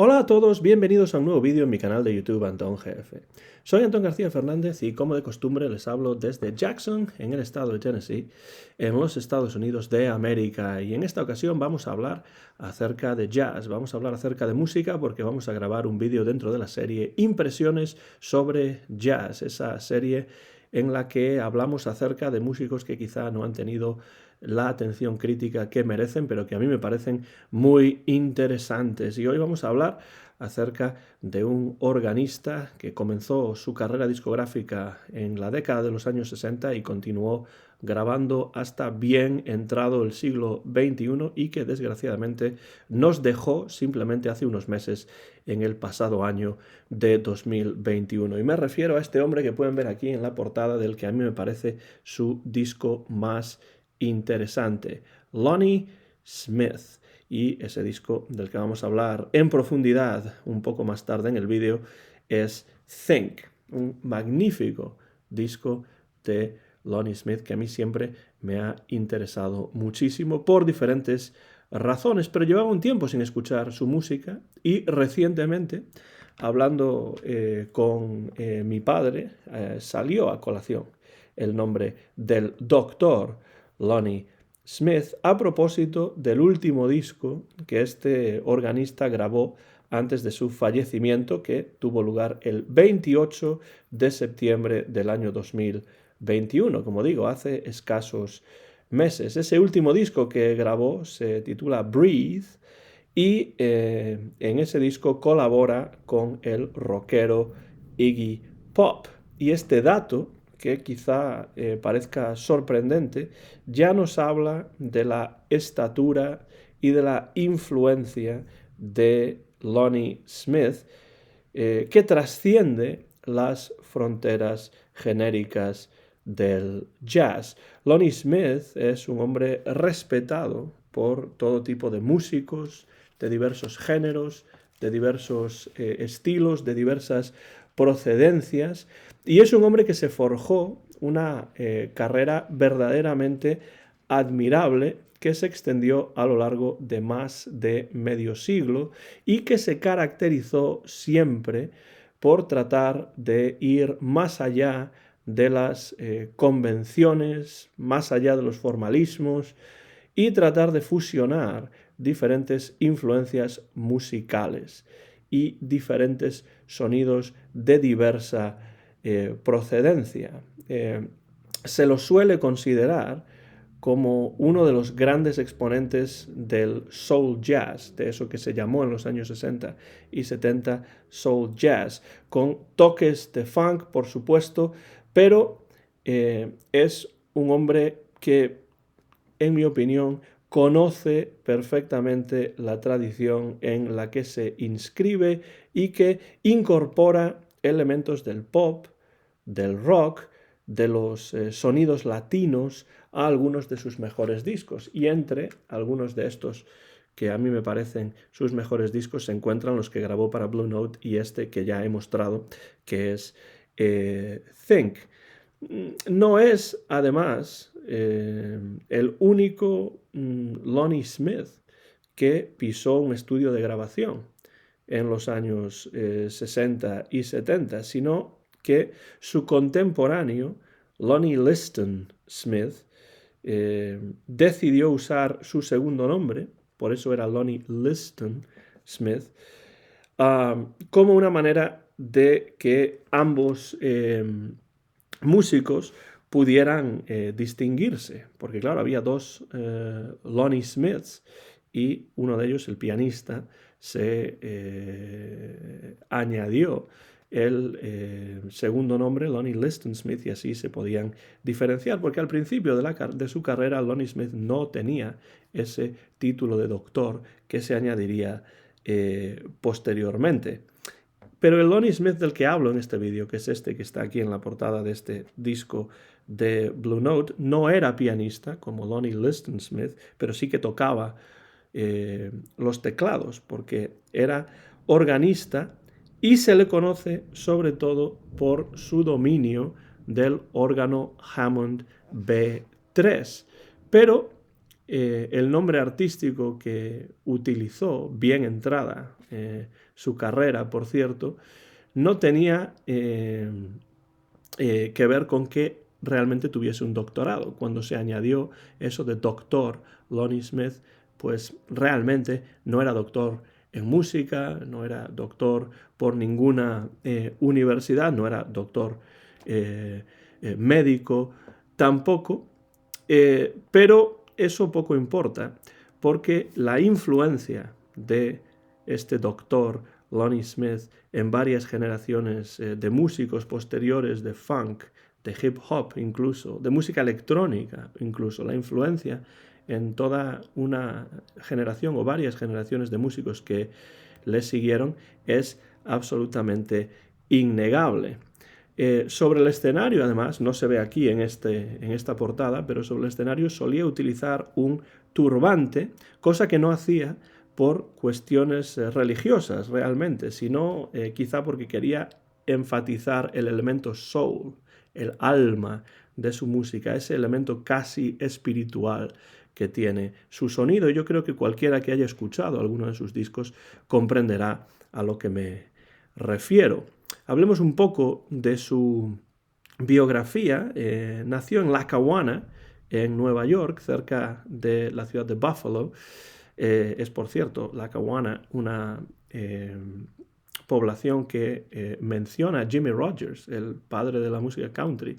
Hola a todos, bienvenidos a un nuevo vídeo en mi canal de YouTube Antón GF. Soy Antón García Fernández y como de costumbre les hablo desde Jackson, en el estado de Tennessee, en los Estados Unidos de América. Y en esta ocasión vamos a hablar acerca de jazz, vamos a hablar acerca de música porque vamos a grabar un vídeo dentro de la serie Impresiones sobre Jazz, esa serie en la que hablamos acerca de músicos que quizá no han tenido la atención crítica que merecen, pero que a mí me parecen muy interesantes. Y hoy vamos a hablar acerca de un organista que comenzó su carrera discográfica en la década de los años 60 y continuó grabando hasta bien entrado el siglo XXI y que desgraciadamente nos dejó simplemente hace unos meses en el pasado año de 2021. Y me refiero a este hombre que pueden ver aquí en la portada del que a mí me parece su disco más interesante, Lonnie Smith. Y ese disco del que vamos a hablar en profundidad un poco más tarde en el vídeo es Think, un magnífico disco de Lonnie Smith que a mí siempre me ha interesado muchísimo por diferentes razones, pero llevaba un tiempo sin escuchar su música y recientemente, hablando con mi padre, salió a colación el nombre del doctor Lonnie Smith a propósito del último disco que este organista grabó antes de su fallecimiento, que tuvo lugar el 28 de septiembre del año 2021, como digo, hace escasos meses. Ese último disco que grabó se titula Breathe y en ese disco colabora con el rockero Iggy Pop. Y este dato, que quizá parezca sorprendente, ya nos habla de la estatura y de la influencia de Lonnie Smith, que trasciende las fronteras genéricas del jazz. Lonnie Smith es un hombre respetado por todo tipo de músicos, de diversos géneros, de diversos estilos, de diversas procedencias, y es un hombre que se forjó una carrera verdaderamente admirable que se extendió a lo largo de más de medio siglo y que se caracterizó siempre por tratar de ir más allá de las convenciones, más allá de los formalismos y tratar de fusionar diferentes influencias musicales y diferentes sonidos de diversa procedencia. Se lo suele considerar como uno de los grandes exponentes del soul jazz, de eso que se llamó en los años 60 y 70 soul jazz, con toques de funk, por supuesto, pero es un hombre que, en mi opinión, conoce perfectamente la tradición en la que se inscribe y que incorpora elementos del pop, del rock, de los sonidos latinos a algunos de sus mejores discos. Y entre algunos de estos que a mí me parecen sus mejores discos se encuentran los que grabó para Blue Note y este que ya he mostrado, que es Think. No es, además, el único Lonnie Smith que pisó un estudio de grabación en los años 60 y 70, sino que su contemporáneo, Lonnie Liston Smith, decidió usar su segundo nombre, por eso era Lonnie Liston Smith, como una manera de que ambos músicos pudieran distinguirse, porque claro, había dos Lonnie Smiths y uno de ellos, el pianista, se añadió el segundo nombre, Lonnie Liston Smith, y así se podían diferenciar, porque al principio de su carrera Lonnie Smith no tenía ese título de doctor que se añadiría posteriormente. Pero el Lonnie Smith del que hablo en este vídeo, que es este que está aquí en la portada de este disco de Blue Note, no era pianista como Lonnie Liston Smith, pero sí que tocaba los teclados, porque era organista y se le conoce sobre todo por su dominio del órgano Hammond B3. Pero el nombre artístico que utilizó, bien entrada su carrera, por cierto, no tenía que ver con que realmente tuviese un doctorado. Cuando se añadió eso de doctor Lonnie Smith, pues realmente no era doctor en música, no era doctor por ninguna universidad, no era doctor médico tampoco, pero eso poco importa, porque la influencia de este doctor Lonnie Smith en varias generaciones de músicos posteriores de funk, de hip hop incluso, de música electrónica incluso, la influencia en toda una generación o varias generaciones de músicos que le siguieron es absolutamente innegable. Sobre el escenario, además, no se ve aquí en esta portada, pero sobre el escenario solía utilizar un turbante, cosa que no hacía por cuestiones religiosas realmente, sino quizá porque quería enfatizar el elemento soul, el alma de su música, ese elemento casi espiritual que tiene su sonido. Yo creo que cualquiera que haya escuchado alguno de sus discos comprenderá a lo que me refiero. Hablemos un poco de su biografía. Nació en Lackawanna, en Nueva York, cerca de la ciudad de Buffalo. Es, por cierto, Lackawanna una población que menciona a Jimmie Rodgers, el padre de la música country,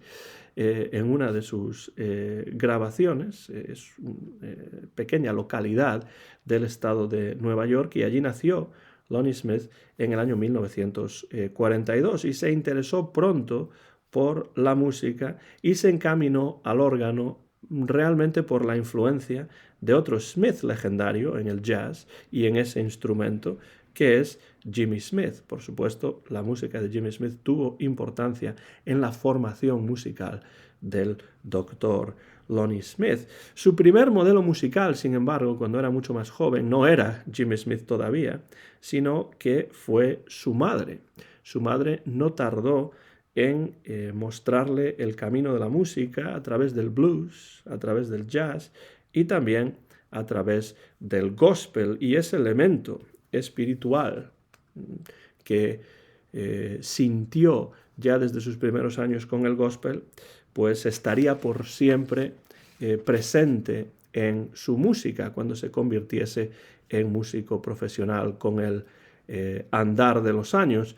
en una de sus grabaciones. Es una pequeña localidad del estado de Nueva York y allí nació Lonnie Smith en el año 1942 y se interesó pronto por la música y se encaminó al órgano realmente por la influencia de otro Smith legendario en el jazz y en ese instrumento que es Jimmy Smith. Por supuesto, la música de Jimmy Smith tuvo importancia en la formación musical del doctor Lonnie Smith. Su primer modelo musical, sin embargo, cuando era mucho más joven, no era Jimmy Smith todavía, sino que fue su madre. Su madre no tardó en mostrarle el camino de la música a través del blues, a través del jazz y también a través del gospel, y ese elemento espiritual que sintió ya desde sus primeros años con el gospel, pues estaría por siempre presente en su música cuando se convirtiese en músico profesional con el andar de los años.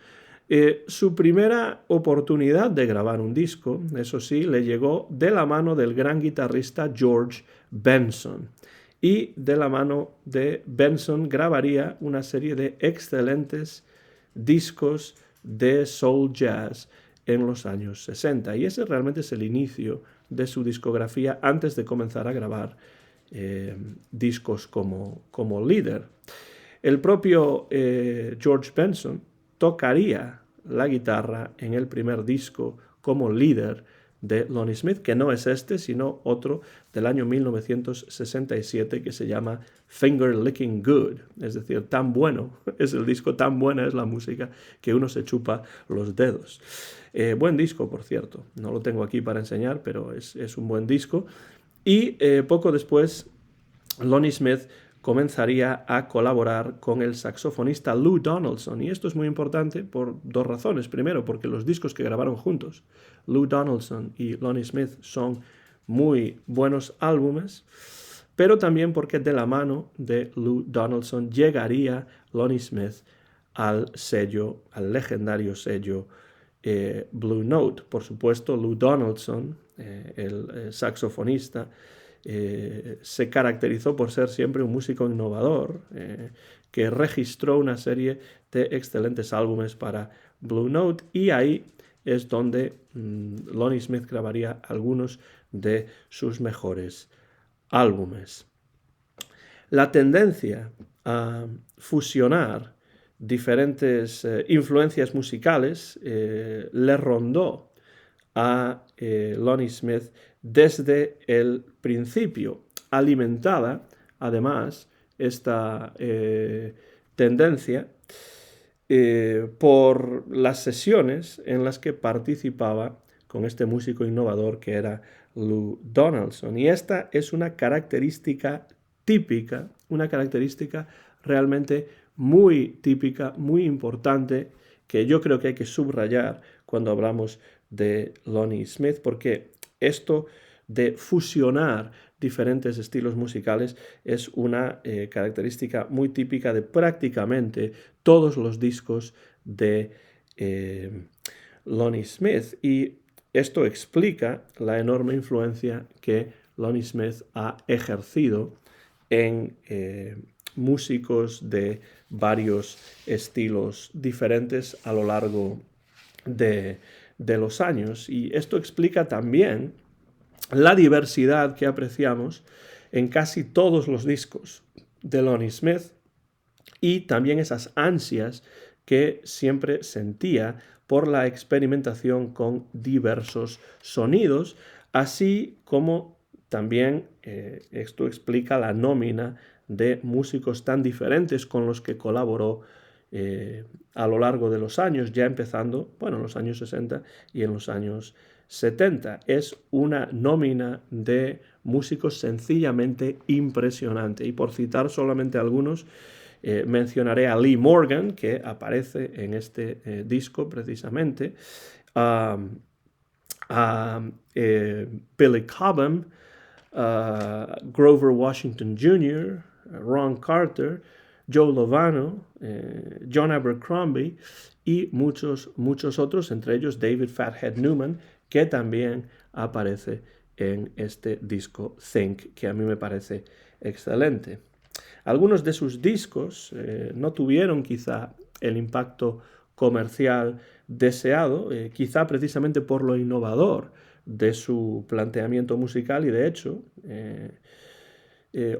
Su primera oportunidad de grabar un disco, eso sí, le llegó de la mano del gran guitarrista George Benson. Y de la mano de Benson grabaría una serie de excelentes discos de soul jazz en los años 60. Y ese realmente es el inicio de su discografía antes de comenzar a grabar discos como líder. El propio George Benson tocaría la guitarra en el primer disco como líder de Lonnie Smith, que no es este, sino otro del año 1967 que se llama Finger Licking Good, es decir, tan bueno es el disco, tan buena es la música que uno se chupa los dedos. Buen disco, por cierto, no lo tengo aquí para enseñar, pero es un buen disco. Y poco después, Lonnie Smith comenzaría a colaborar con el saxofonista Lou Donaldson, y esto es muy importante por dos razones. Primero, porque los discos que grabaron juntos, Lou Donaldson y Lonnie Smith, son muy buenos álbumes, pero también porque de la mano de Lou Donaldson llegaría Lonnie Smith al sello, al legendario sello Blue Note. Por supuesto, Lou Donaldson, el saxofonista, se caracterizó por ser siempre un músico innovador que registró una serie de excelentes álbumes para Blue Note, y ahí es donde Lonnie Smith grabaría algunos de sus mejores álbumes. La tendencia a fusionar diferentes influencias musicales le rondó a Lonnie Smith desde el principio, alimentada además esta tendencia por las sesiones en las que participaba con este músico innovador que era Lou Donaldson. Y esta es una característica típica, una característica realmente muy típica, muy importante, que yo creo que hay que subrayar cuando hablamos de Lonnie Smith, porque esto de fusionar diferentes estilos musicales es una característica muy típica de prácticamente todos los discos de Lonnie Smith, y esto explica la enorme influencia que Lonnie Smith ha ejercido en músicos de varios estilos diferentes a lo largo de los años. Y esto explica también la diversidad que apreciamos en casi todos los discos de Lonnie Smith, y también esas ansias que siempre sentía por la experimentación con diversos sonidos, así como también esto explica la nómina de músicos tan diferentes con los que colaboró a lo largo de los años, ya empezando, bueno, en los años 60 y en los años 70. Es una nómina de músicos sencillamente impresionante. Y por citar solamente algunos, mencionaré a Lee Morgan, que aparece en este disco precisamente, a Billy Cobham, Grover Washington Jr., Ron Carter, Joe Lovano, John Abercrombie y muchos otros, entre ellos David Fathead Newman, que también aparece en este disco Think, que a mí me parece excelente. Algunos de sus discos no tuvieron quizá el impacto comercial deseado, quizá precisamente por lo innovador de su planteamiento musical, y de hecho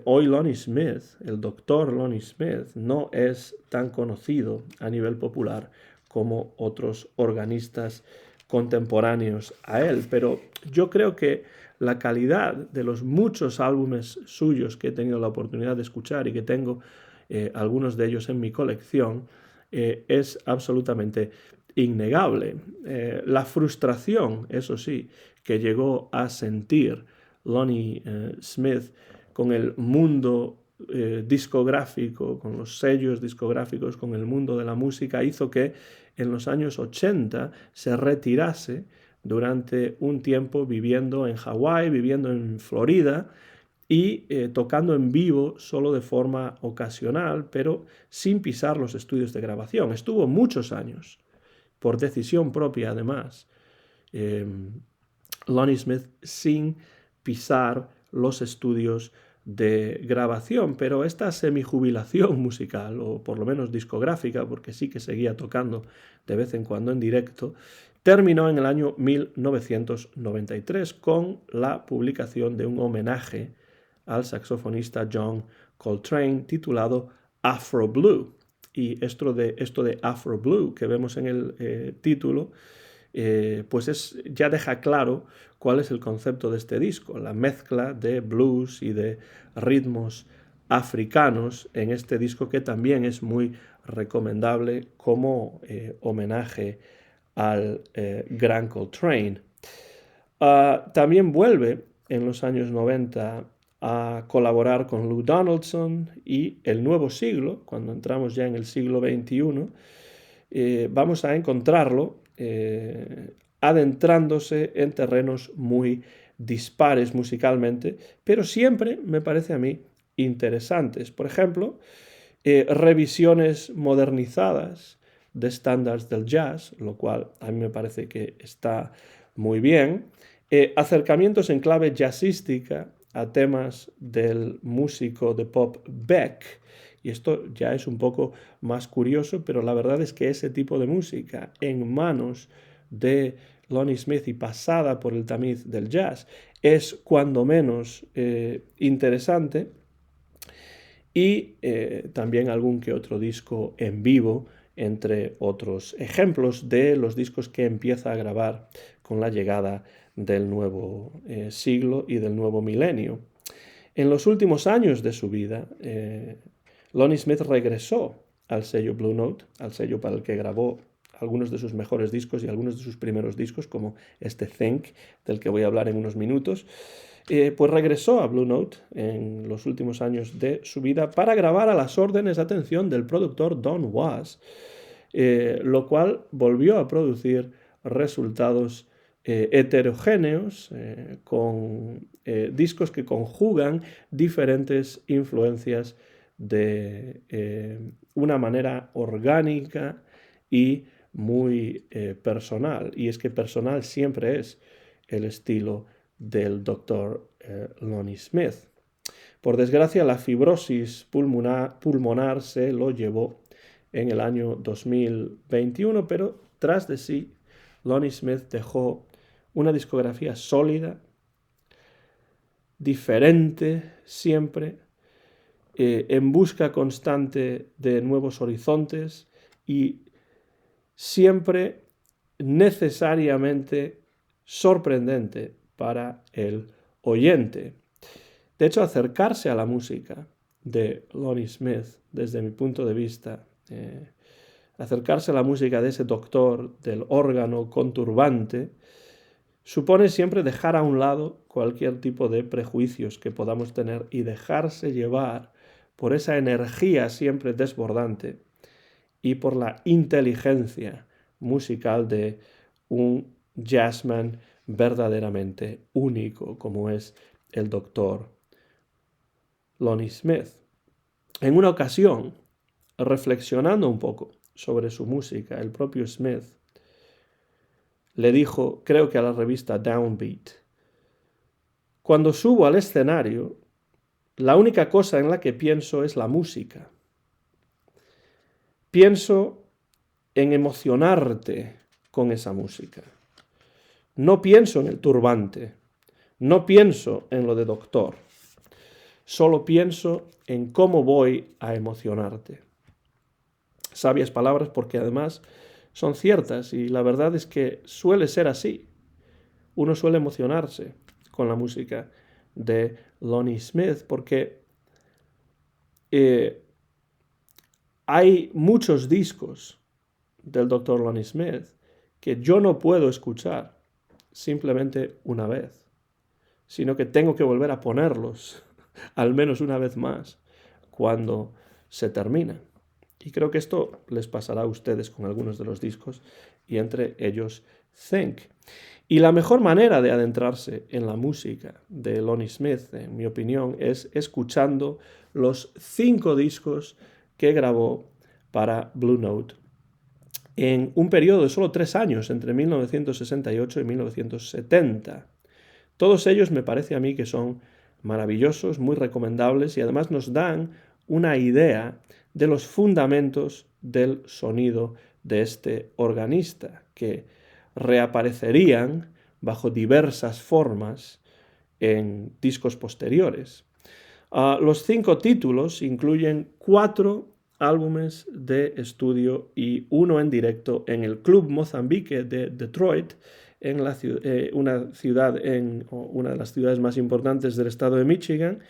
hoy Lonnie Smith, el doctor Lonnie Smith, no es tan conocido a nivel popular como otros organistas contemporáneos a él, pero yo creo que la calidad de los muchos álbumes suyos que he tenido la oportunidad de escuchar y que tengo algunos de ellos en mi colección es absolutamente innegable. La frustración, eso sí, que llegó a sentir Lonnie Smith con el mundo discográfico, con los sellos discográficos, con el mundo de la música, hizo que en los años 80 se retirase durante un tiempo viviendo en Hawái, viviendo en Florida y tocando en vivo solo de forma ocasional, pero sin pisar los estudios de grabación. Estuvo muchos años, por decisión propia además, Lonnie Smith sin pisar los estudios de grabación, pero esta semijubilación musical, o por lo menos discográfica, porque sí que seguía tocando de vez en cuando en directo, terminó en el año 1993 con la publicación de un homenaje al saxofonista John Coltrane titulado Afro Blue. Y esto de Afro Blue que vemos en el título, pues ya deja claro cuál es el concepto de este disco, la mezcla de blues y de ritmos africanos en este disco, que también es muy recomendable como homenaje al gran Coltrane. También vuelve en los años 90 a colaborar con Lou Donaldson, y el nuevo siglo, cuando entramos ya en el siglo XXI, vamos a encontrarlo adentrándose en terrenos muy dispares musicalmente, pero siempre me parece a mí interesantes. Por ejemplo, revisiones modernizadas de estándares del jazz, lo cual a mí me parece que está muy bien. Acercamientos en clave jazzística a temas del músico de pop Beck. Y esto ya es un poco más curioso, pero la verdad es que ese tipo de música en manos de Lonnie Smith y pasada por el tamiz del jazz es cuando menos interesante. Y también algún que otro disco en vivo, entre otros ejemplos de los discos que empieza a grabar con la llegada del nuevo siglo y del nuevo milenio. En los últimos años de su vida, Lonnie Smith regresó al sello Blue Note, al sello para el que grabó algunos de sus mejores discos y algunos de sus primeros discos, como este Think, del que voy a hablar en unos minutos, pues regresó a Blue Note en los últimos años de su vida para grabar a las órdenes de atención del productor Don Was, lo cual volvió a producir resultados heterogéneos, con discos que conjugan diferentes influencias de una manera orgánica y muy personal. Y es que personal siempre es el estilo del Dr. Lonnie Smith. Por desgracia, la fibrosis pulmonar se lo llevó en el año 2021, pero tras de sí, Lonnie Smith dejó una discografía sólida, diferente siempre, en busca constante de nuevos horizontes y siempre necesariamente sorprendente para el oyente. De hecho, acercarse a la música de Lonnie Smith, desde mi punto de vista, acercarse a la música de ese doctor del órgano conturbante, supone siempre dejar a un lado cualquier tipo de prejuicios que podamos tener y dejarse llevar por esa energía siempre desbordante y por la inteligencia musical de un jazzman verdaderamente único, como es el doctor Lonnie Smith. En una ocasión, reflexionando un poco sobre su música, el propio Smith le dijo, creo que a la revista Downbeat, cuando subo al escenario, la única cosa en la que pienso es la música. Pienso en emocionarte con esa música. No pienso en el turbante, no pienso en lo de doctor, solo pienso en cómo voy a emocionarte. Sabias palabras porque además son ciertas y la verdad es que suele ser así. Uno suele emocionarse con la música de Lonnie Smith porque hay muchos discos del Dr. Lonnie Smith que yo no puedo escuchar simplemente una vez, sino que tengo que volver a ponerlos al menos una vez más cuando se terminan. Y creo que esto les pasará a ustedes con algunos de los discos, y entre ellos Think. Y la mejor manera de adentrarse en la música de Lonnie Smith, en mi opinión, es escuchando los 5 discos que grabó para Blue Note en un periodo de solo 3 años, entre 1968 y 1970. Todos ellos me parece a mí que son maravillosos, muy recomendables y además nos dan una idea de los fundamentos del sonido de este organista, que reaparecerían bajo diversas formas en discos posteriores. Los 5 títulos incluyen 4 álbumes de estudio y 1 en directo en el Club Mozambique de Detroit, en una de las ciudades más importantes del estado de Michigan.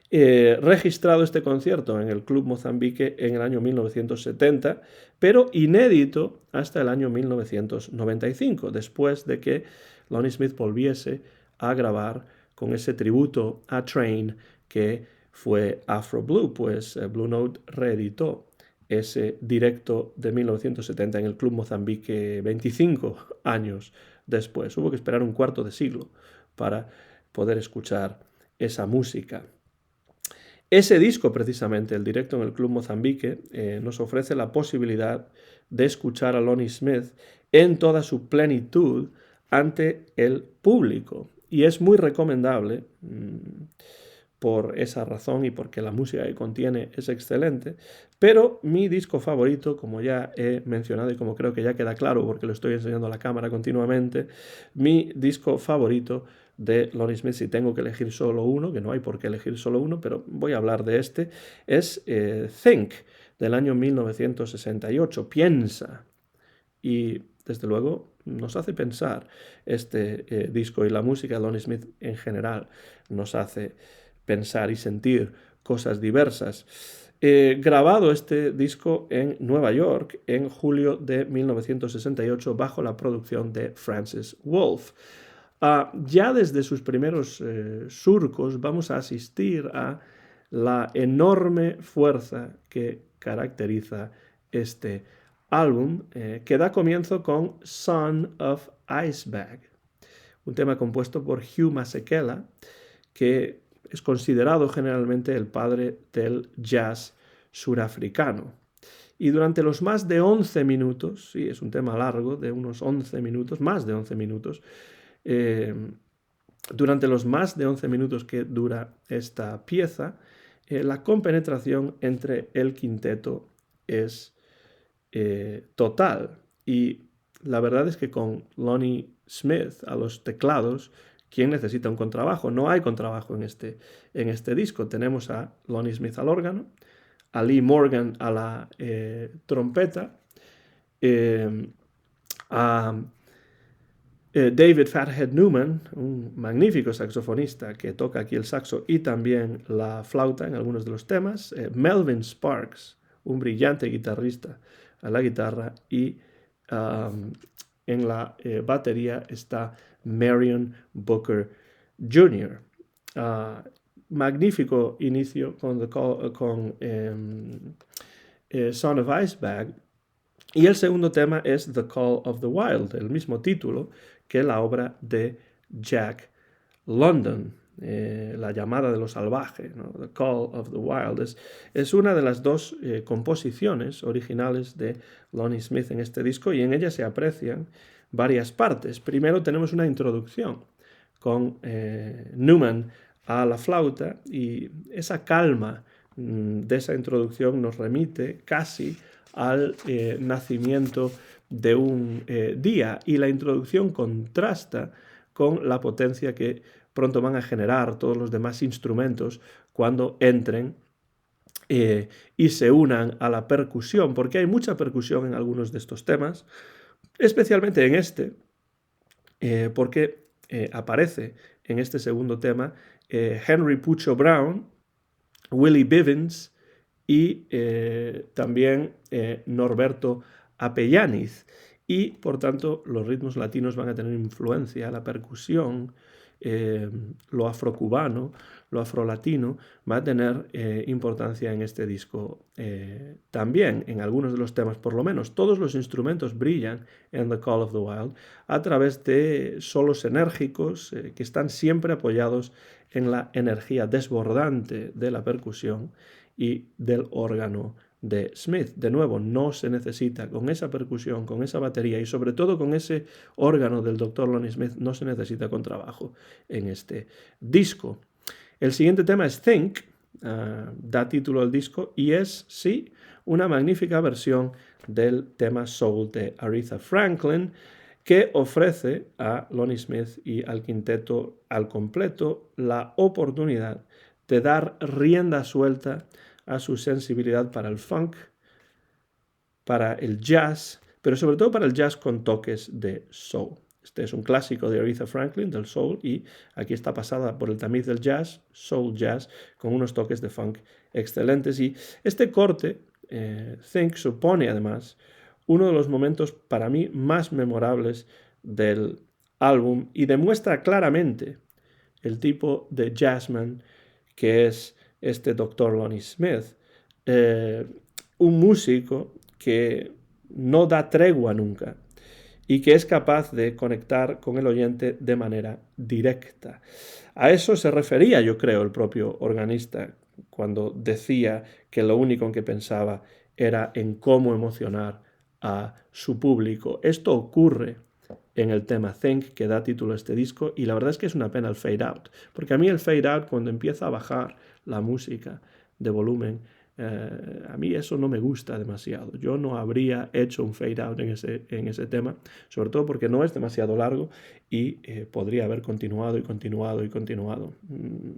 Registrado este concierto en el Club Mozambique en el año 1970, pero inédito hasta el año 1995, después de que Lonnie Smith volviese a grabar con ese tributo a Train que fue Afro Blue, pues Blue Note reeditó ese directo de 1970 en el Club Mozambique 25 años después. Hubo que esperar un cuarto de siglo para poder escuchar esa música. Ese disco, precisamente, el directo en el Club Mozambique, nos ofrece la posibilidad de escuchar a Lonnie Smith en toda su plenitud ante el público. Y es muy recomendable por esa razón y porque la música que contiene es excelente. Pero mi disco favorito, como ya he mencionado y como creo que ya queda claro porque lo estoy enseñando a la cámara continuamente, mi disco favorito de Lonnie Smith, si tengo que elegir solo uno, que no hay por qué elegir solo uno, pero voy a hablar de este, es Think, del año 1968, Piensa. Y desde luego nos hace pensar este disco, y la música de Lonnie Smith en general nos hace pensar y sentir cosas diversas. grabado este disco en Nueva York en julio de 1968 bajo la producción de Francis Wolff. Ya desde sus primeros surcos vamos a asistir a la enorme fuerza que caracteriza este álbum, que da comienzo con Son of Icebag, un tema compuesto por Hugh Masekela, que es considerado generalmente el padre del jazz surafricano. Y durante los más de 11 minutos, sí, es un tema largo, de unos 11 minutos, más de 11 minutos, durante los más de 11 minutos que dura esta pieza, la compenetración entre el quinteto es total. Y la verdad es que con Lonnie Smith a los teclados, ¿quién necesita un contrabajo? No hay contrabajo en este disco. Tenemos a Lonnie Smith al órgano, a Lee Morgan a la trompeta, a David Fathead Newman, un magnífico saxofonista que toca aquí el saxo y también la flauta en algunos de los temas, Melvin Sparks, un brillante guitarrista a la guitarra, y en la batería está Marion Booker Jr. Magnífico inicio con Son of Icebag. Y el segundo tema es The Call of the Wild, el mismo título que la obra de Jack London, La llamada de lo salvaje, ¿no? The Call of the Wild. Es una de las dos composiciones originales de Lonnie Smith en este disco, y en ella se aprecian varias partes. Primero tenemos una introducción con Newman a la flauta, y esa calma de esa introducción nos remite casi al nacimiento de un día, y la introducción contrasta con la potencia que pronto van a generar todos los demás instrumentos cuando entren y se unan a la percusión, porque hay mucha percusión en algunos de estos temas, especialmente en este, porque aparece en este segundo tema Henry Pucho Brown, Willie Bivens y también Norberto Apellaniz, y por tanto los ritmos latinos van a tener influencia, la percusión, lo afrocubano, lo afrolatino va a tener importancia en este disco también, en algunos de los temas por lo menos. Todos los instrumentos brillan en The Call of the Wild a través de solos enérgicos que están siempre apoyados en la energía desbordante de la percusión y del órgano de Smith. De nuevo, no se necesita, con esa percusión, con esa batería y sobre todo con ese órgano del Dr. Lonnie Smith, no se necesita contrabajo en este disco. El siguiente tema es Think, da título al disco y es, sí, una magnífica versión del tema Soul de Aretha Franklin, que ofrece a Lonnie Smith y al quinteto al completo la oportunidad de dar rienda suelta a su sensibilidad para el funk, para el jazz, pero sobre todo para el jazz con toques de soul. Este es un clásico de Aretha Franklin, del soul, y aquí está pasada por el tamiz del jazz, soul jazz, con unos toques de funk excelentes. Y este corte, Think, supone además uno de los momentos para mí más memorables del álbum y demuestra claramente el tipo de jazzman que es este Dr. Lonnie Smith, un músico que no da tregua nunca y que es capaz de conectar con el oyente de manera directa. A eso se refería, yo creo, el propio organista cuando decía que lo único en que pensaba era en cómo emocionar a su público. Esto ocurre en el tema Think, que da título a este disco, y la verdad es que es una pena el fade out, porque a mí el fade out, cuando empieza a bajar la música de volumen, a mí eso no me gusta demasiado. Yo no habría hecho un fade out en ese tema, sobre todo porque no es demasiado largo y podría haber continuado y continuado y continuado.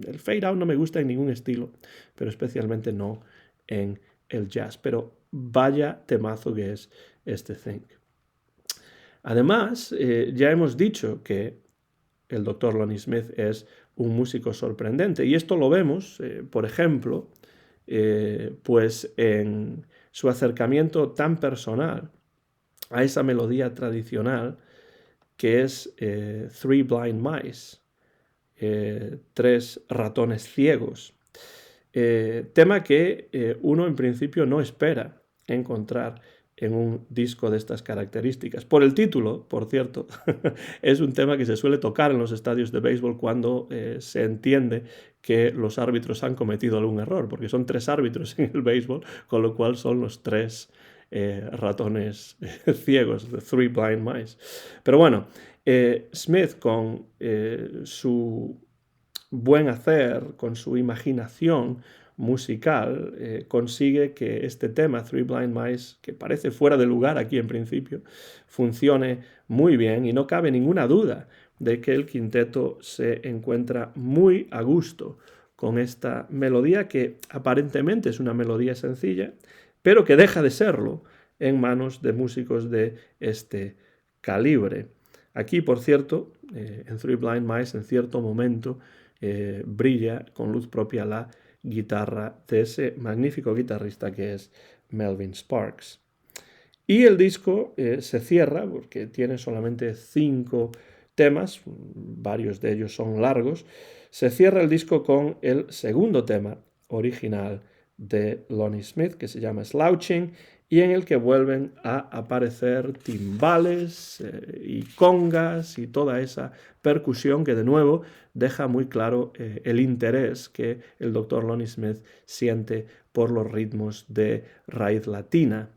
El fade out no me gusta en ningún estilo, pero especialmente no en el jazz. Pero vaya temazo que es este Think. Además, ya hemos dicho que el Dr. Lonnie Smith es un músico sorprendente, y esto lo vemos, por ejemplo, pues en su acercamiento tan personal a esa melodía tradicional que es Three Blind Mice, tres ratones ciegos. Tema que uno en principio no espera encontrar en un disco de estas características. Por el título, por cierto, es un tema que se suele tocar en los estadios de béisbol cuando se entiende que los árbitros han cometido algún error, porque son tres árbitros en el béisbol, con lo cual son los tres ratones ciegos, the Three Blind Mice. Pero bueno, Smith con su buen hacer, con su imaginación musical, consigue que este tema, Three Blind Mice, que parece fuera de lugar aquí en principio, funcione muy bien y no cabe ninguna duda de que el quinteto se encuentra muy a gusto con esta melodía que aparentemente es una melodía sencilla, pero que deja de serlo en manos de músicos de este calibre. Aquí, por cierto, en Three Blind Mice, en cierto momento, brilla con luz propia la guitarra de ese magnífico guitarrista que es Melvin Sparks. Y el disco se cierra porque tiene solamente 5 temas, varios de ellos son largos. Se cierra el disco con el segundo tema original de Lonnie Smith, que se llama Slouching, y en el que vuelven a aparecer timbales y congas y toda esa percusión que de nuevo deja muy claro el interés que el Dr. Lonnie Smith siente por los ritmos de raíz latina.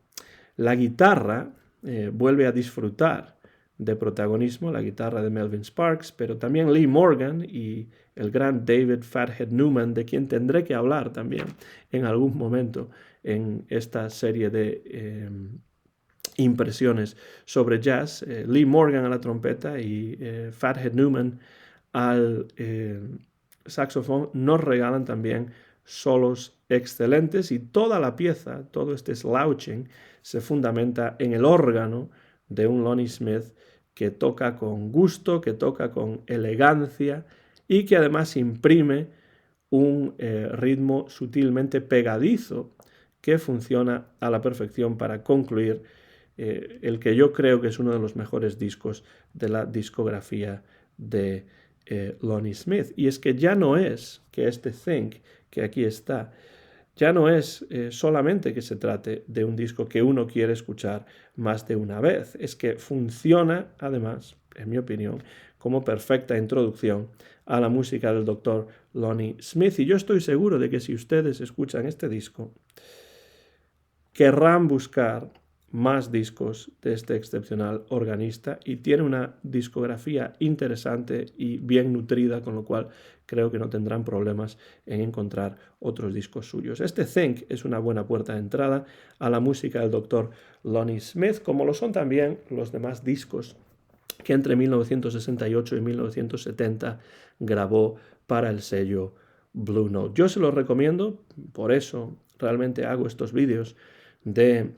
La guitarra vuelve a disfrutar de protagonismo, la guitarra de Melvin Sparks, pero también Lee Morgan y el gran David Fathead Newman, de quien tendré que hablar también en algún momento en esta serie de impresiones sobre jazz. Lee Morgan a la trompeta y Fathead Newman al saxofón nos regalan también solos excelentes y toda la pieza, todo este slouching, se fundamenta en el órgano de un Lonnie Smith que toca con gusto, que toca con elegancia y que además imprime un ritmo sutilmente pegadizo que funciona a la perfección para concluir el que yo creo que es uno de los mejores discos de la discografía de Lonnie Smith. Y es que ya no es que este Think, que aquí está, ya no es solamente que se trate de un disco que uno quiere escuchar más de una vez, es que funciona además, en mi opinión, como perfecta introducción a la música del Dr. Lonnie Smith. Y yo estoy seguro de que si ustedes escuchan este disco, querrán buscar más discos de este excepcional organista y tiene una discografía interesante y bien nutrida, con lo cual creo que no tendrán problemas en encontrar otros discos suyos. Este Think es una buena puerta de entrada a la música del Dr. Lonnie Smith, como lo son también los demás discos que entre 1968 y 1970 grabó para el sello Blue Note. Yo se los recomiendo, por eso realmente hago estos vídeos de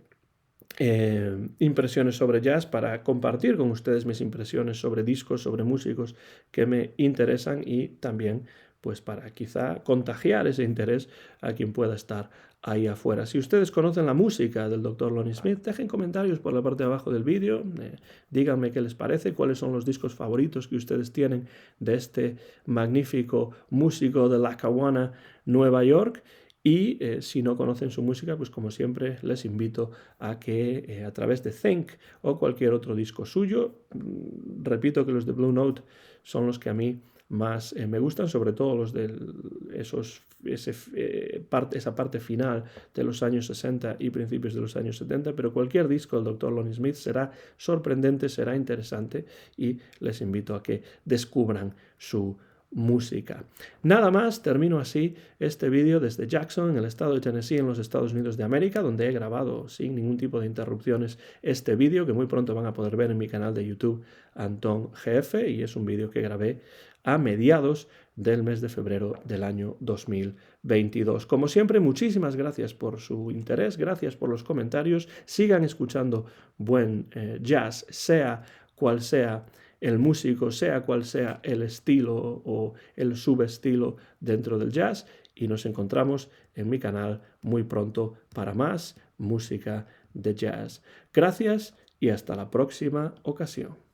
impresiones sobre jazz, para compartir con ustedes mis impresiones sobre discos, sobre músicos que me interesan y también pues para quizá contagiar ese interés a quien pueda estar ahí afuera. Si ustedes conocen la música del Dr. Lonnie Smith, dejen comentarios por la parte de abajo del vídeo, díganme qué les parece, cuáles son los discos favoritos que ustedes tienen de este magnífico músico de Lackawanna, Nueva York. Y si no conocen su música, pues como siempre les invito a que a través de Think o cualquier otro disco suyo, repito que los de Blue Note son los que a mí más me gustan, sobre todo los de esa parte final de los años 60 y principios de los años 70, pero cualquier disco del Dr. Lonnie Smith será sorprendente, será interesante y les invito a que descubran su música. Nada más, termino así este vídeo desde Jackson, en el estado de Tennessee, en los Estados Unidos de América, donde he grabado sin ningún tipo de interrupciones este vídeo, que muy pronto van a poder ver en mi canal de YouTube, Antón GF, y es un vídeo que grabé a mediados del mes de febrero del año 2022. Como siempre, muchísimas gracias por su interés, gracias por los comentarios, sigan escuchando buen jazz, sea cual sea el músico, sea cual sea el estilo o el subestilo dentro del jazz, y nos encontramos en mi canal muy pronto para más música de jazz. Gracias y hasta la próxima ocasión.